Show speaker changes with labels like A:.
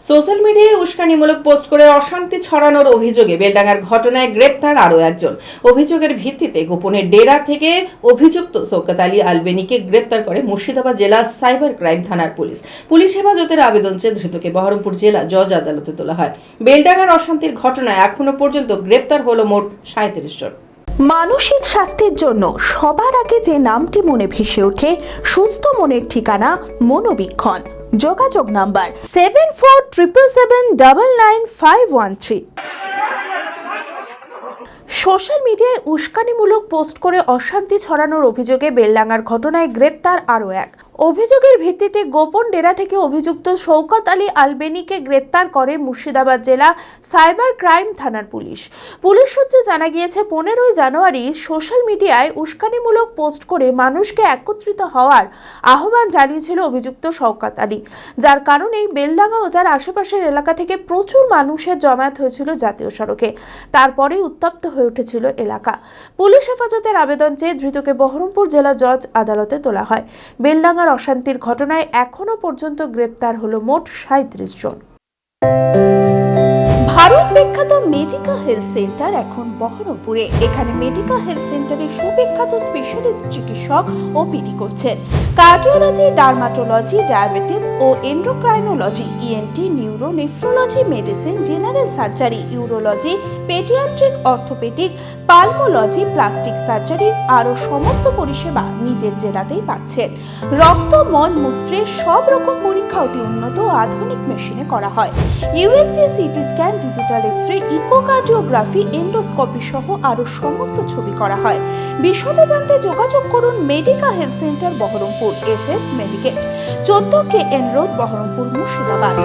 A: Social মিডিয়ায় উস্কানিমূলক post করে অশান্তি ছড়ানোর অভিযোগে বেলডাঙ্গার ঘটনায় গ্রেপ্তার আরও একজন। অভিযোগের ভিত্তিতে গোপনে ডেরা থেকে অভিযুক্ত শওকত আলী আলবেনীকে গ্রেপ্তার করে মুর্শিদাবাদ জেলা সাইবার ক্রাইম থানার পুলিশ। পুলিশ হেফাজতের আবেদন চেয়ে ধৃতকে বহরমপুর জেলা জজ আদালতে তোলা হয়। বেলডাঙ্গার অশান্তির ঘটনায় এখনো পর্যন্ত গ্রেপ্তার হলো মোট 37 জন।
B: মানসিক স্বাস্থ্যের জন্য সবার আগে যে নামটি মনে ভেসে ওঠে, সুস্থ মনের ঠিকানা মনোবীক্ষণ। যোগাযোগ নাম্বার 7477799513। সোশ্যাল মিডিয়ায় উস্কানিমূলক পোস্ট করে অশান্তি ছড়ানোর অভিযোগে বেলডাঙ্গার ঘটনায় গ্রেপ্তার আরও এক। অভিযোগের ভিত্তিতে গোপন ডেরা থেকে অভিযুক্ত শওকত আলী আলবেনীকে গ্রেপ্তার করে মুর্শিদাবাদ জেলা সাইবার ক্রাইম থানার পুলিশ। পুলিশ সূত্রে জানা গিয়েছে, 15ই জানুয়ারি সোশ্যাল মিডিয়ায় উস্কানিমূলক পোস্ট করে মানুষকে একত্রিত হওয়ার আহ্বান জানিয়েছিল অভিযুক্ত শওকত আলী, যার কারণেই বেলডাঙ্গা ও তার আশেপাশের এলাকা থেকে প্রচুর মানুষের জমায়েত হয়েছিল জাতীয় সড়কে। তারপরেই উত্তপ্ত হয়ে উঠেছিল এলাকা। পুলিশ হেফাজতের আবেদন চেয়ে ধৃতকে বহরমপুর জেলা জজ আদালতে তোলা হয়। বেলডাঙ্গার অশান্তির ঘটনায় এখনো পর্যন্ত গ্রেপ্তার হলো মোট 37 জন। ভারত বিখ্যাত মেডিকা হেলথ সেন্টার এখন বহরমপুরে। এখানে মেডিকা হেলথ সেন্টারে সুবিখ্যাত স্পেশালিস্ট চিকিৎসক ওপিডি করছেন। কার্ডিওলজি, ডার্মাটোলজি, ডায়াবেটিস ও endocrinology, ENT, neuro, nephrology, medicine, general surgery, urology, paediatric, orthopaedic, pulmonology, plastic surgery আরও সমস্ত পরিষেবা নিজের জেলাতেই পাচ্ছেন। রক্ত, মল, মূত্রের সব রকম পরীক্ষা অতি উন্নত ও আধুনিক মেশিনে করা হয়। USG, CT scan, digital X-ray, echocardiography, endoscopy সহ আরও সমস্ত ছবি করা হয়। বিশদে জানতে যোগাযোগ করুন Medica health centre Baharampur, SS Medicate, 14 KN road, Baharampur, Murshidabad.